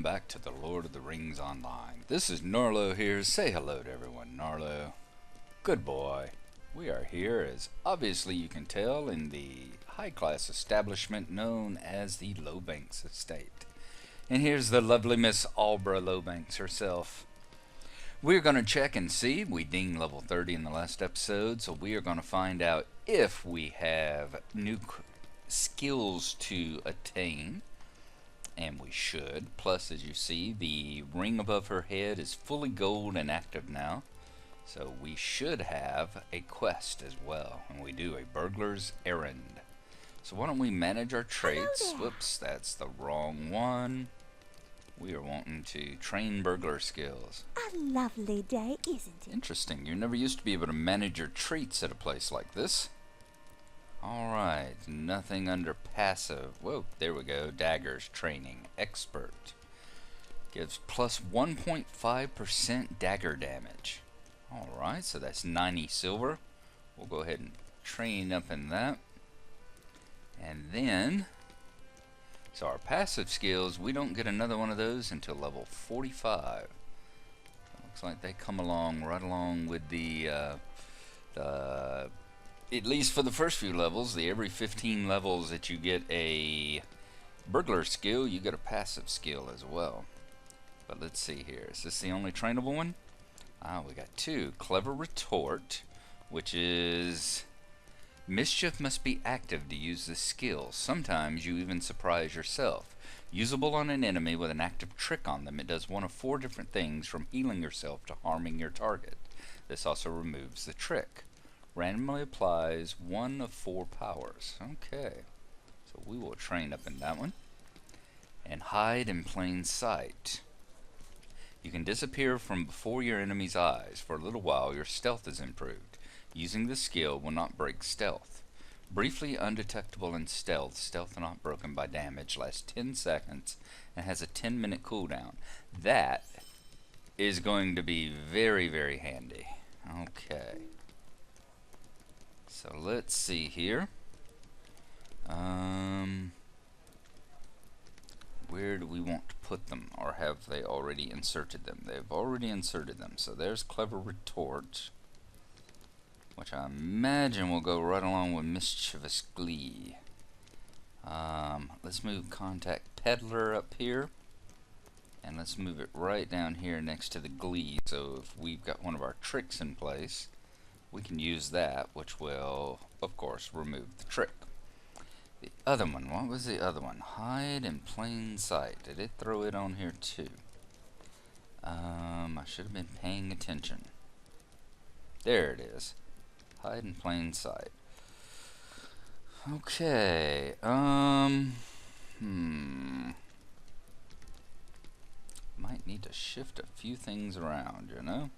back to the Lord of the Rings Online. This is Gnarlo here. Say hello to everyone, Gnarlo. Good boy. We are here, as obviously you can tell, in the high-class establishment known as the Lowbanks Estate. And here's the lovely Miss Albra Lowbanks herself. We're going to check and see. We dinged level 30 in the last episode, so we are going to find out if we have new skills to attain. And we should. Plus, as you see, the ring above her head is fully gold and active now. So we should have a quest as well. And we do a burglar's errand. So why don't we manage our traits? Whoops, that's the wrong one. We are wanting to train burglar skills. A lovely day, isn't it? Interesting. You never used to be able to manage your traits at a place like this. Alright, nothing under passive. Whoa, there we go. Daggers, training, expert. Gives plus 1.5% dagger damage. Alright, so that's 90 silver. We'll go ahead and train up in that. And then, so our passive skills, we don't get another one of those until level 45. Looks like they come along right along with the at least for the first few levels, every 15 levels that you get a burglar skill, you get a passive skill as well. But let's see here. Is this the only trainable one? Ah, we got two. Clever Retort, which is mischief must be active to use this skill. Sometimes you even surprise yourself. Usable on an enemy with an active trick on them, it does one of 4 different things from healing yourself to harming your target. This also removes the trick. Randomly applies 1 of 4 powers. Okay, so we will train up in that one. And hide in plain sight. You can disappear from before your enemy's eyes. For a little while, your stealth is improved. Using this skill will not break stealth. Briefly undetectable in stealth, stealth not broken by damage, lasts 10 seconds, and has a 10-minute cooldown. That is going to be very, very handy. Okay. So let's see here. Where do we want to put them? Or have they already inserted them? They've already inserted them. So there's Clever Retort, which I imagine will go right along with Mischievous Glee. Let's move Contact Peddler up here. And let's move it right down here next to the Glee. So if we've got one of our tricks in place, we can use that, which will, of course, remove the trick. The other one, what was the other one? Hide in plain sight. Did it throw it on here too? I should have been paying attention. There it is. Hide in plain sight. Okay, might need to shift a few things around, you know?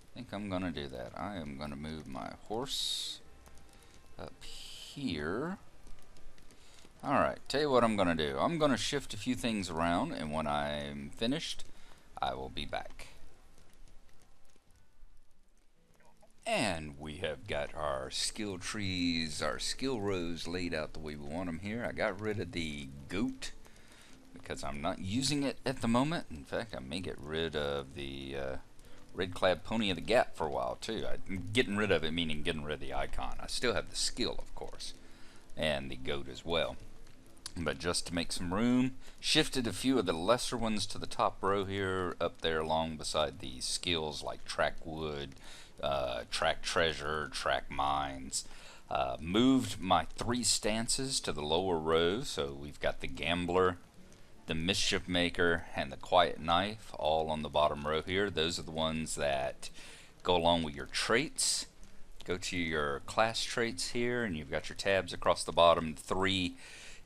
I think I'm gonna do that. I am gonna move my horse up here. Alright, tell you what I'm gonna do. I'm gonna shift a few things around, and when I'm finished, I will be back. And we have got our skill trees, our skill rows laid out the way we want them here. I got rid of the goat because I'm not using it at the moment. In fact, I may get rid of the Red-clad Pony of the Gap for a while too. I'm getting rid of it, meaning getting rid of the icon. I still have the skill, of course, and the goat as well. But just to make some room, shifted a few of the lesser ones to the top row here, up there along beside the skills like Track Wood, Track Treasure, Track Mines. Moved my 3 stances to the lower row, so we've got the Gambler, the Mischief Maker, and the Quiet Knife all on the bottom row here. Those are the ones that go along with your traits. Go to your class traits here, and you've got your tabs across the bottom. 3.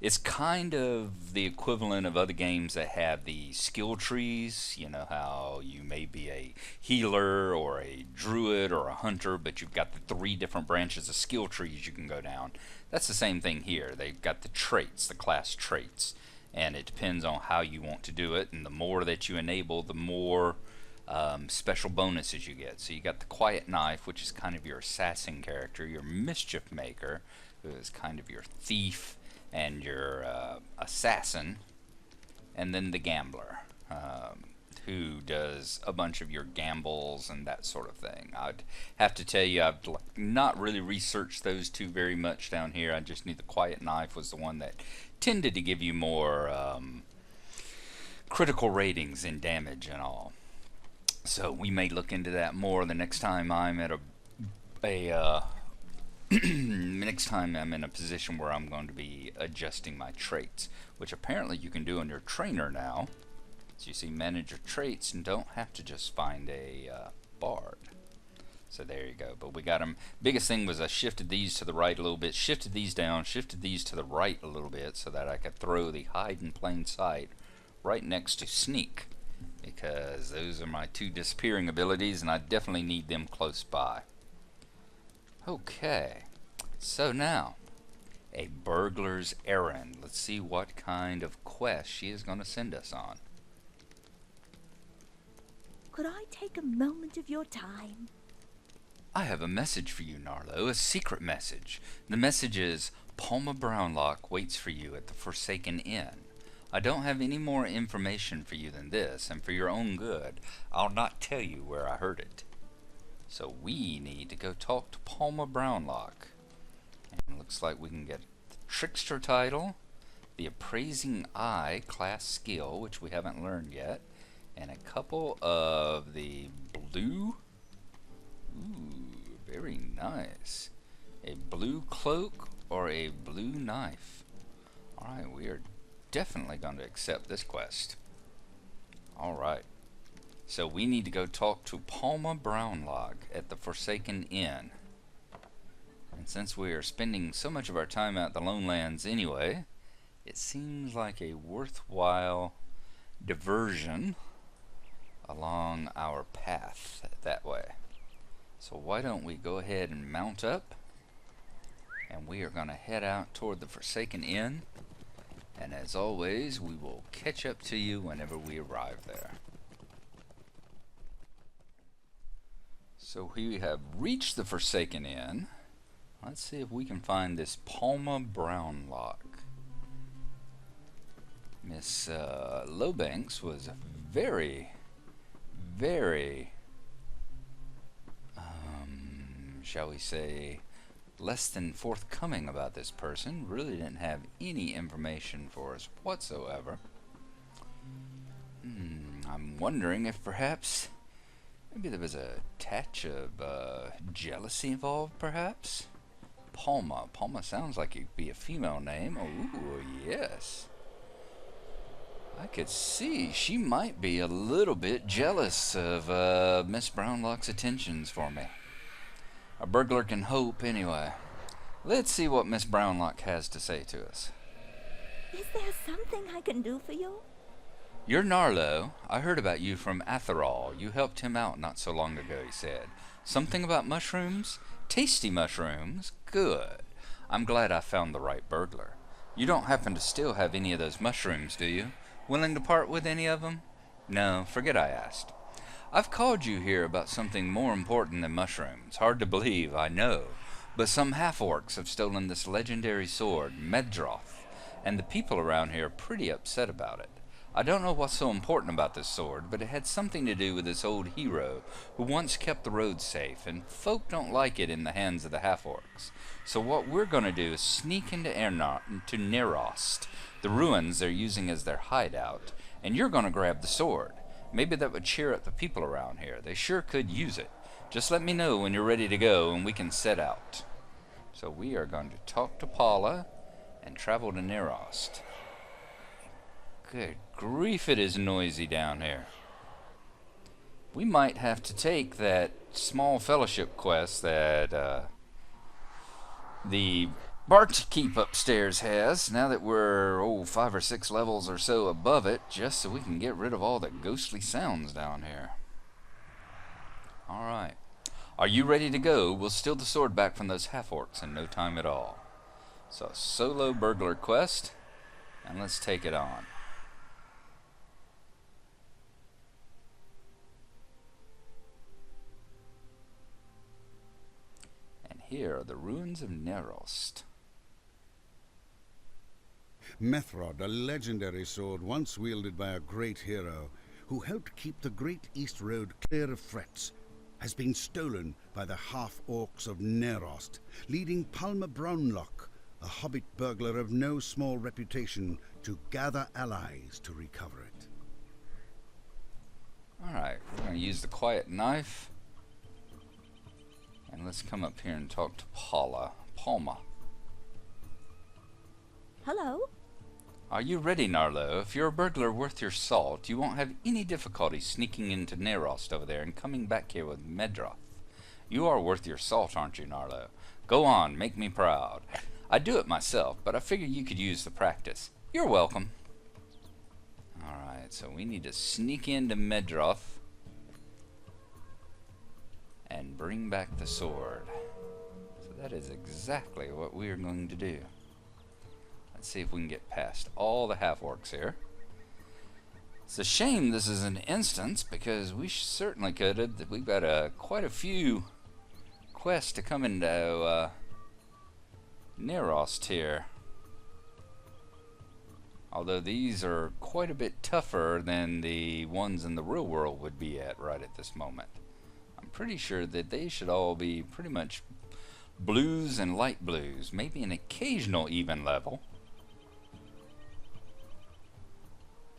It's kind of the equivalent of other games that have the skill trees. You know how you may be a healer or a druid or a hunter, but you've got the 3 different branches of skill trees you can go down. That's the same thing here. They've got the traits, the class traits. And it depends on how you want to do it, and the more that you enable, the more special bonuses you get. So you got the Quiet Knife, which is kind of your assassin character, your Mischief Maker, who is kind of your thief and your assassin, and then the gambler, who does a bunch of your gambles and that sort of thing. I'd have to tell you, I've not really researched those two very much down here. I just knew the quiet knife was the one that tended to give you more critical ratings and damage and all. So we may look into that more the next time I'm at next time I'm in a position where I'm going to be adjusting my traits, which apparently you can do on your trainer now. So you see, manage your traits and don't have to just find a bard. So there you go. But we got them. Biggest thing was I shifted these to the right a little bit, shifted these down, shifted these to the right a little bit so that I could throw the hide in plain sight right next to sneak, because those are my two disappearing abilities and I definitely need them close by. Okay, so now a burglar's errand. Let's see what kind of quest she is going to send us on. Could I take a moment of your time? I have a message for you, Gnarlo, a secret message. The message is, Palma Brownlock waits for you at the Forsaken Inn. I don't have any more information for you than this, and for your own good, I'll not tell you where I heard it. So we need to go talk to Palma Brownlock. And it looks like we can get the Trickster title, the Appraising Eye class skill, which we haven't learned yet, and a couple of the blue. Ooh, very nice. A blue cloak or a blue knife. Alright, we are definitely going to accept this quest. Alright. So we need to go talk to Palma Brownlock at the Forsaken Inn. And since we are spending so much of our time out the Lone Lands anyway, it seems like a worthwhile diversion along our path that way. So why don't we go ahead and mount up, and we are going to head out toward the Forsaken Inn, and as always we will catch up to you whenever we arrive there. So we have reached the Forsaken Inn. Let's see if we can find this Palma Brownlock. Miss Lowbanks was very shall we say, less than forthcoming about this person. Really didn't have any information for us whatsoever. I'm wondering if perhaps maybe there was a touch of jealousy involved, perhaps. Palma sounds like it could be a female name. Oh yes, I could see she might be a little bit jealous of Miss Brownlock's attentions for me. A burglar can hope, anyway. Let's see what Miss Brownlock has to say to us. Is there something I can do for you? You're Gnarlo. I heard about you from Atherall. You helped him out not so long ago, he said. Something about mushrooms? Tasty mushrooms? Good. I'm glad I found the right burglar. You don't happen to still have any of those mushrooms, do you? Willing to part with any of them? No, forget I asked. I've called you here about something more important than mushrooms. Hard to believe, I know. But some half-orcs have stolen this legendary sword, Medroth, and the people around here are pretty upset about it. I don't know what's so important about this sword, but it had something to do with this old hero who once kept the roads safe, and folk don't like it in the hands of the half-orcs. So what we're going to do is sneak into Nerost, the ruins they're using as their hideout, and you're going to grab the sword. Maybe that would cheer up the people around here. They sure could use it. Just let me know when you're ready to go and we can set out. So we are going to talk to Paula and travel to Nerost. Good grief, it is noisy down here. We might have to take that small fellowship quest that the barkeep upstairs has, now that we're 5 or 6 levels or so above it, just so we can get rid of all the ghostly sounds down here. Alright. Are you ready to go? We'll steal the sword back from those half-orcs in no time at all. So, solo burglar quest, and let's take it on. And here are the ruins of Nerost. Methrod, a legendary sword once wielded by a great hero who helped keep the Great East Road clear of threats, has been stolen by the half-orcs of Nerost, leading Palmer Brownlock, a hobbit burglar of no small reputation, to gather allies to recover it. Alright, we're going to use the quiet knife. And let's come up here and talk to Palma. Hello? Are you ready, Gnarlo? If you're a burglar worth your salt, you won't have any difficulty sneaking into Nerost over there and coming back here with Medroth. You are worth your salt, aren't you, Gnarlo? Go on, make me proud. I do it myself, but I figure you could use the practice. You're welcome. Alright, so we need to sneak into Medroth and bring back the sword. So that is exactly what we are going to do. Let's see if we can get past all the half-orcs here. It's a shame this is an instance, because we certainly could have. We've got quite a few quests to come into Nerost here. Although these are quite a bit tougher than the ones in the real world would be at right at this moment. I'm pretty sure that they should all be pretty much blues and light blues, maybe an occasional even level.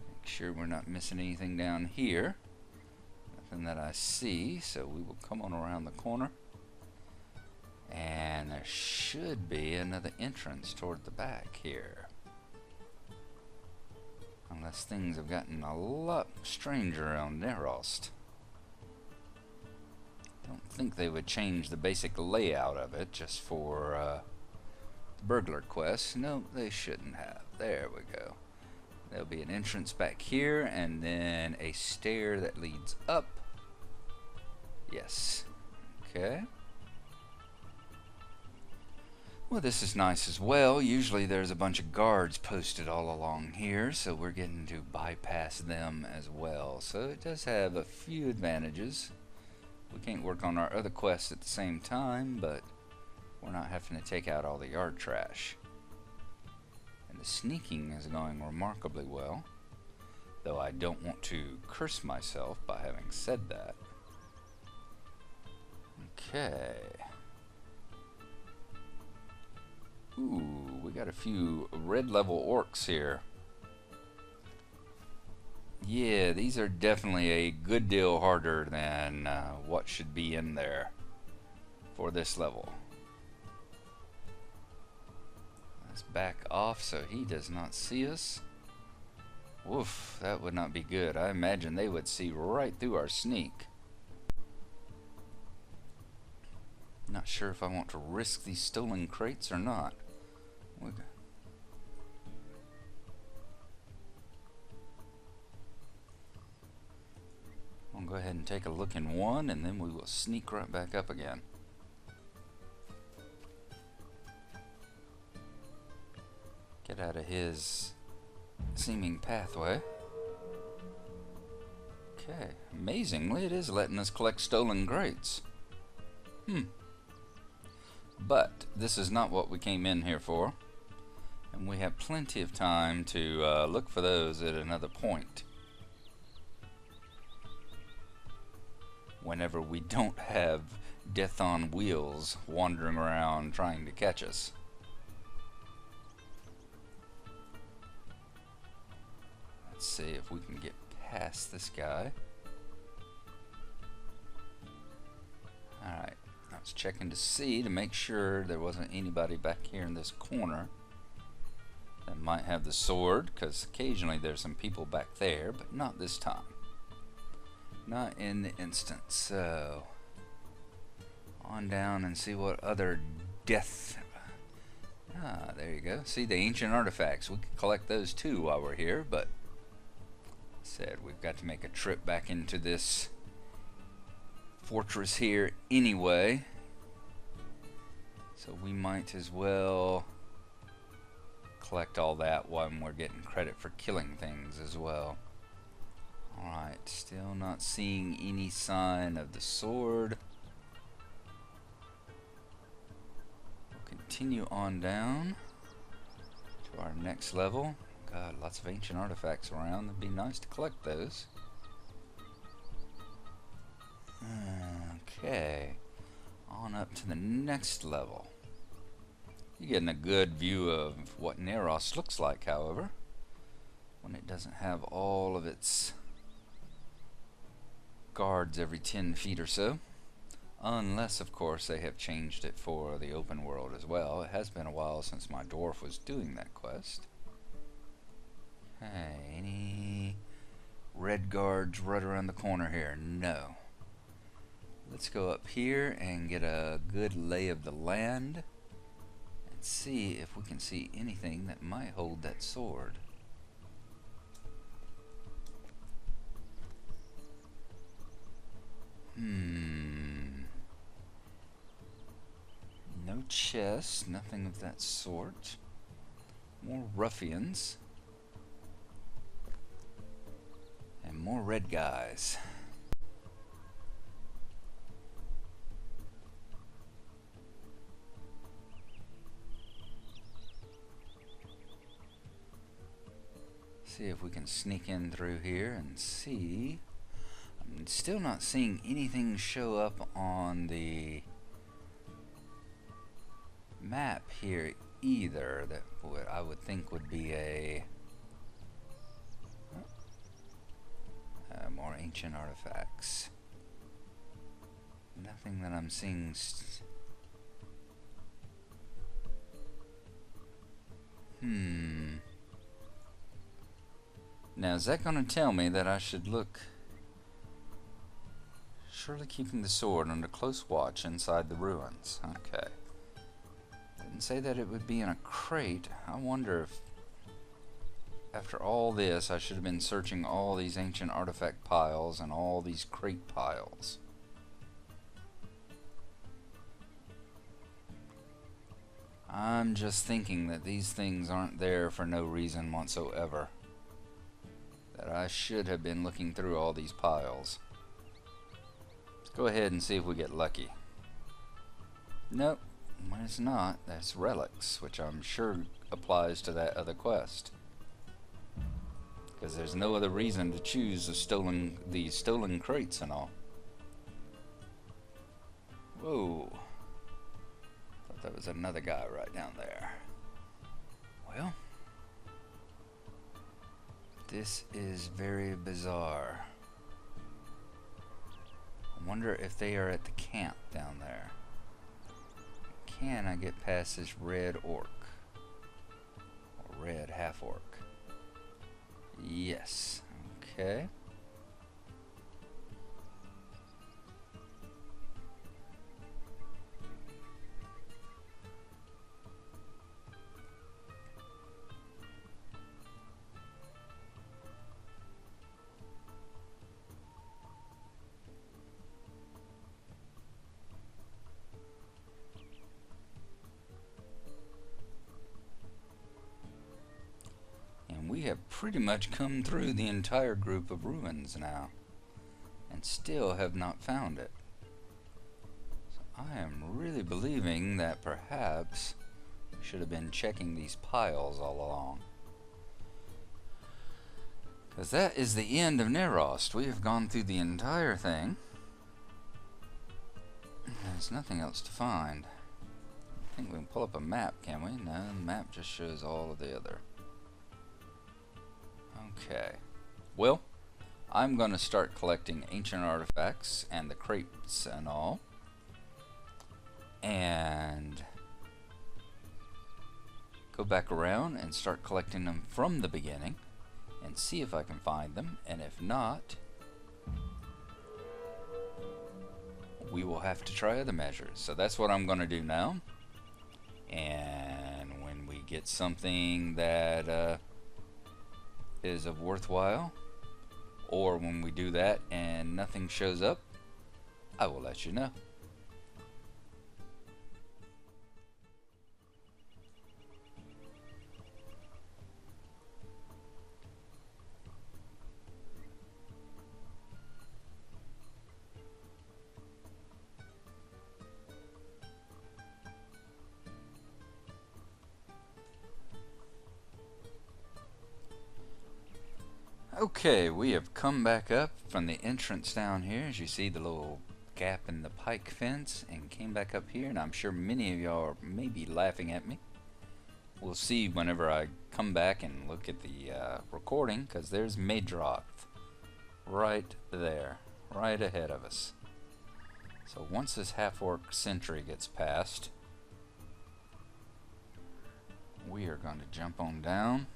Make sure we're not missing anything down here. Nothing that I see, so we will come on around the corner. And there should be another entrance toward the back here. Unless things have gotten a lot stranger on Nerost. Don't think they would change the basic layout of it just for the burglar quest. No, they shouldn't have. There we go. There'll be an entrance back here and then a stair that leads up. Yes. Okay. Well, this is nice as well. Usually there's a bunch of guards posted all along here, so we're getting to bypass them as well. So it does have a few advantages. We can't work on our other quests at the same time, but we're not having to take out all the yard trash. And the sneaking is going remarkably well, though I don't want to curse myself by having said that. Okay. Ooh, we got a few red level orcs here. Yeah, these are definitely a good deal harder than what should be in there for this level. Let's back off so he does not see us. Woof, that would not be good. I imagine they would see right through our sneak. Not sure if I want to risk these stolen crates or not. I'll go ahead and take a look in one, and then we will sneak right back up again. Get out of his seeming pathway. Okay, amazingly it is letting us collect stolen crates. But this is not what we came in here for, and we have plenty of time to look for those at another point. Whenever we don't have death on wheels wandering around trying to catch us. Let's see if we can get past this guy. Alright, I was checking to see to make sure there wasn't anybody back here in this corner that might have the sword, because occasionally there's some people back there, but not this time. Not in the instance. So on down and see what other death. Ah, there you go. See the ancient artifacts. We could collect those too while we're here, but said we've got to make a trip back into this fortress here anyway. So we might as well collect all that when we're getting credit for killing things as well. Alright, still not seeing any sign of the sword. We'll continue on down to to our next level. God, lots of ancient artifacts around. It'd be nice to collect those. Okay, on up to the next level. You're getting a good view of what Neros looks like, however, when it doesn't have all of its guards every 10 feet or so. Unless, of course, they have changed it for the open world as well. It has been a while since my dwarf was doing that quest. Hey, any red guards right around the corner here? No. Let's go up here and get a good lay of the land and see if we can see anything that might hold that sword. No chests, nothing of that sort. More ruffians. And more red guys. See if we can sneak in through here and see. I'm still not seeing anything show up on the map here either that I would think would be a more ancient artifacts. Nothing that I'm seeing. Now, is that going to tell me that I should look? Surely keeping the sword under close watch inside the ruins. Okay. Didn't say that it would be in a crate. I wonder if, after all this, I should have been searching all these ancient artifact piles and all these crate piles. I'm just thinking that these things aren't there for no reason whatsoever. That I should have been looking through all these piles. Let's go ahead and see if we get lucky. Nope, when it's not, that's relics, which I'm sure applies to that other quest. Because there's no other reason to choose the stolen crates and all. Whoa. Thought that was another guy right down there. Well, this is very bizarre. I wonder if they are at the camp down there. Can I get past this red orc? Or red half orc? Yes. Okay. We have pretty much come through the entire group of ruins now, and still have not found it. So I am really believing that perhaps we should have been checking these piles all along. Because that is the end of Nerost. We have gone through the entire thing. There's nothing else to find. I think we can pull up a map, can we? No, the map just shows all of the other. Okay, well, I'm going to start collecting ancient artifacts and the crates and all, and go back around and start collecting them from the beginning and see if I can find them, and if not, we will have to try other measures. So that's what I'm going to do now, and when we get something that is of worthwhile, or when we do that and nothing shows up, I will let you know. Okay, we have come back up from the entrance down here, as you see the little gap in the pike fence, and came back up here, and I'm sure many of y'all are maybe laughing at me. We'll see whenever I come back and look at the recording, because there's Maedroth right there, right ahead of us. So once this half-orc sentry gets past, we are going to jump on down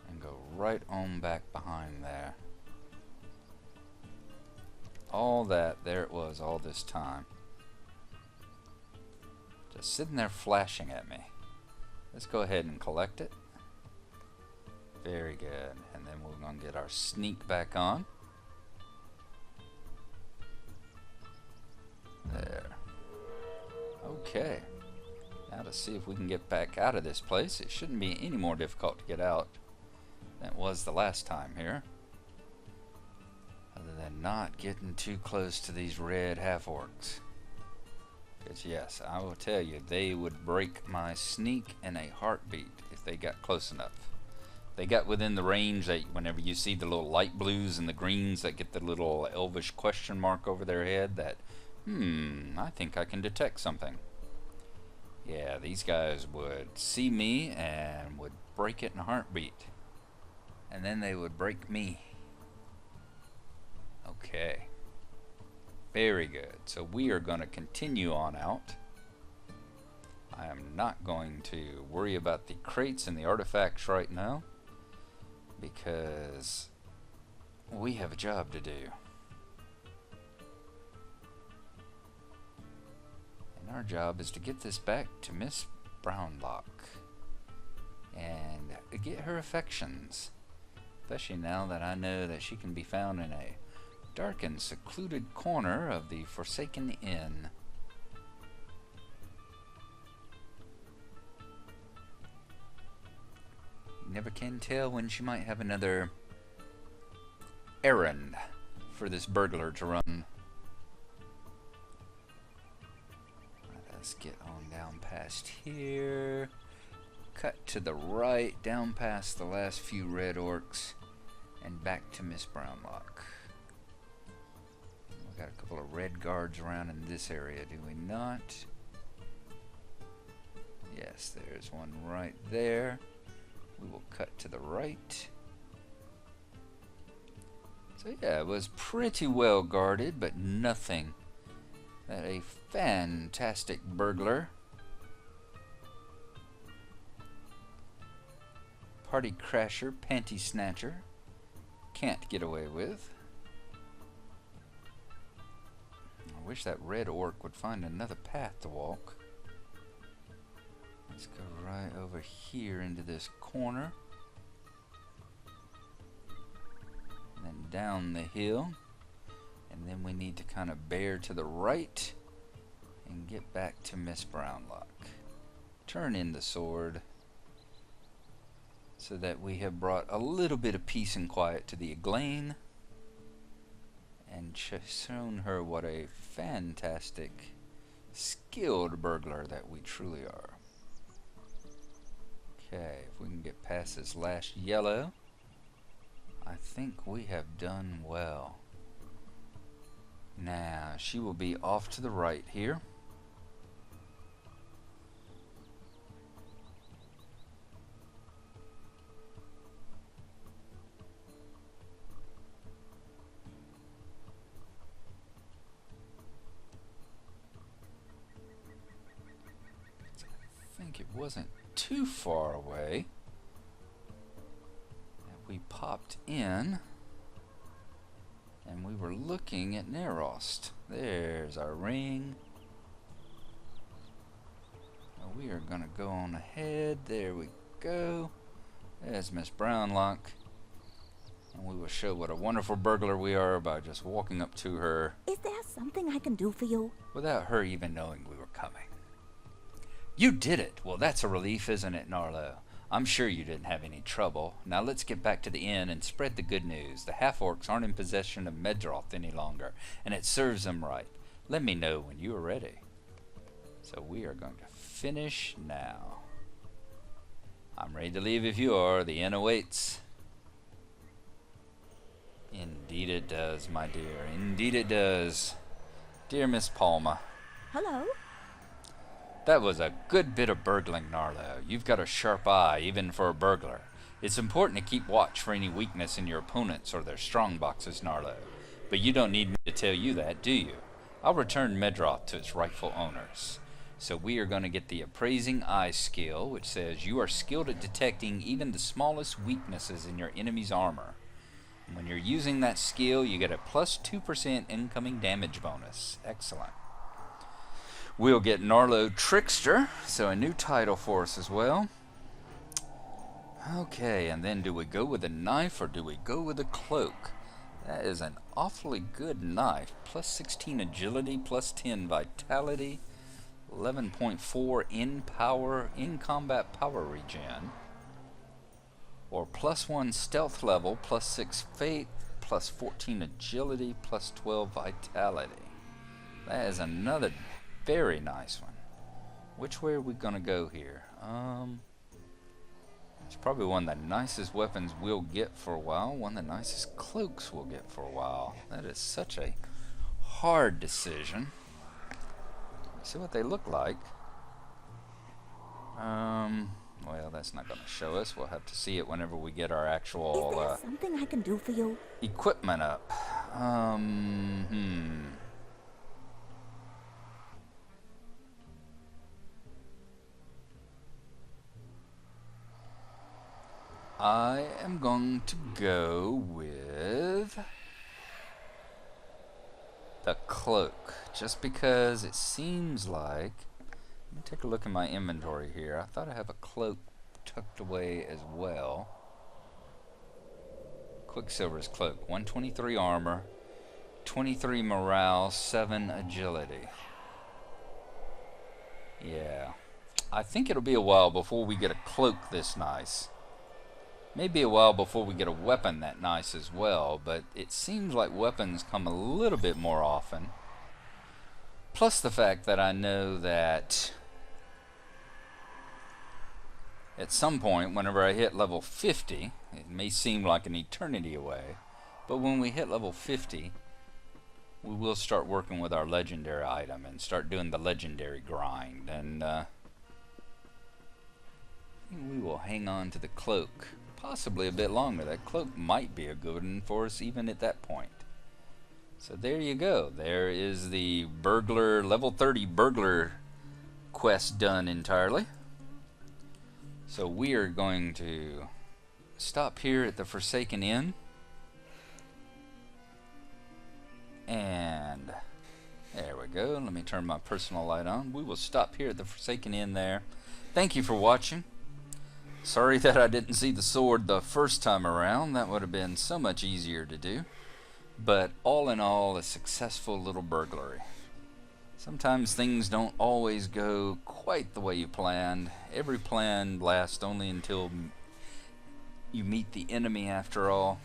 and go right on back behind there. All that, there it was all this time. Just sitting there flashing at me. Let's go ahead and collect it. Very good. And then we're going to get our sneak back on. There. Okay. Now to see if we can get back out of this place. It shouldn't be any more difficult to get out than it was the last time here. Other than not getting too close to these red half-orcs. Because yes, I will tell you, they would break my sneak in a heartbeat if they got close enough. They got within the range that whenever you see the little light blues and the greens that get the little elvish question mark over their head, that, I think I can detect something. Yeah, these guys would see me and would break it in a heartbeat. And then they would break me. Okay. Very good. So we are going to continue on out. I am not going to worry about the crates and the artifacts right now, because we have a job to do. And our job is to get this back to Miss Brownlock and get her affections. Especially now that I know that she can be found in a dark and secluded corner of the Forsaken Inn. You never can tell when she might have another errand for this burglar to run. Let's get on down past here. Cut to the right, down past the last few red orcs, and back to Miss Brownlock. We got a couple of red guards around in this area, do we not? Yes, there's one right there. We will cut to the right. So yeah, it was pretty well guarded, but nothing that a fantastic burglar, party crasher, panty snatcher can't get away with. I wish that red orc would find another path to walk. Let's go right over here into this corner. And then down the hill. And then we need to kind of bear to the right and get back to Miss Brownlock. Turn in the sword so that we have brought a little bit of peace and quiet to the Eglain and shown her what a fantastic, skilled burglar that we truly are. Okay, if we can get past this last yellow, I think we have done well. Now, she will be off to the right here. I think it wasn't too far away that we popped in and we were looking at Nerost. There's our ring. Now we are going to go on ahead. There we go. There's Miss Brownlock. And we will show what a wonderful burglar we are by just walking up to her Is there something I can do for you? without her even knowing we were coming. You did it! Well, that's a relief, isn't it, Gnarlo? I'm sure you didn't have any trouble. Now let's get back to the inn and spread the good news. The half-orcs aren't in possession of Maedroth any longer, and it serves them right. Let me know when you are ready. So we are going to finish now. I'm ready to leave if you are. The inn awaits. Indeed it does, my dear. Indeed it does. Dear Miss Palma, Hello? that was a good bit of burgling, Gnarlo. You've got a sharp eye, even for a burglar. It's important to keep watch for any weakness in your opponents or their strong boxes, Gnarlo. But you don't need me to tell you that, do you? I'll return Medroth to its rightful owners. So we are going to get the Appraising Eye skill, which says you are skilled at detecting even the smallest weaknesses in your enemy's armor. And when you're using that skill, you get a plus 2% incoming damage bonus. Excellent. We'll get Gnarlo Trickster, so a new title for us as well. Okay, and then do we go with a knife or do we go with a cloak? That is an awfully good knife. Plus 16 agility, plus 10 vitality, 11.4 in combat power regen, or plus 1 stealth level, plus 6 faith, plus 14 agility, plus 12 vitality. That is another very nice one. Which way are we gonna go here? It's probably one of the nicest weapons we'll get for a while, one of the nicest cloaks we'll get for a while. That is such a hard decision. Let's see what they look like. Well, that's not going to show us. We'll have to see it whenever we get our Is actual there something I can do for you? equipment up. I am going to go with the cloak, just because it seems like, let me take a look at my inventory here. I thought I have a cloak tucked away as well. Quicksilver's cloak, 123 armor, 23 morale, 7 agility. Yeah, I think it'll be a while before we get a cloak this nice. Maybe a while before we get a weapon that nice as well, but it seems like weapons come a little bit more often. Plus the fact that I know that at some point, whenever I hit level 50, it may seem like an eternity away, but when we hit level 50, we will start working with our legendary item and start doing the legendary grind, and we will hang on to the cloak possibly a bit longer. That cloak might be a good one for us even at that point. So there you go. There is the burglar, level 30 burglar quest done entirely. So we are going to stop here at the Forsaken Inn. And there we go. Let me turn my personal light on. We will stop here at the Forsaken Inn there. Thank you for watching. Sorry that I didn't see the sword the first time around. That would have been so much easier to do. But all in all, a successful little burglary. Sometimes things don't always go quite the way you planned. Every plan lasts only until you meet the enemy after all.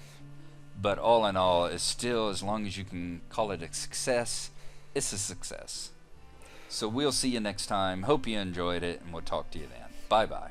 But all in all, it's still, as long as you can call it a success, it's a success. So we'll see you next time. Hope you enjoyed it, and we'll talk to you then. Bye-bye.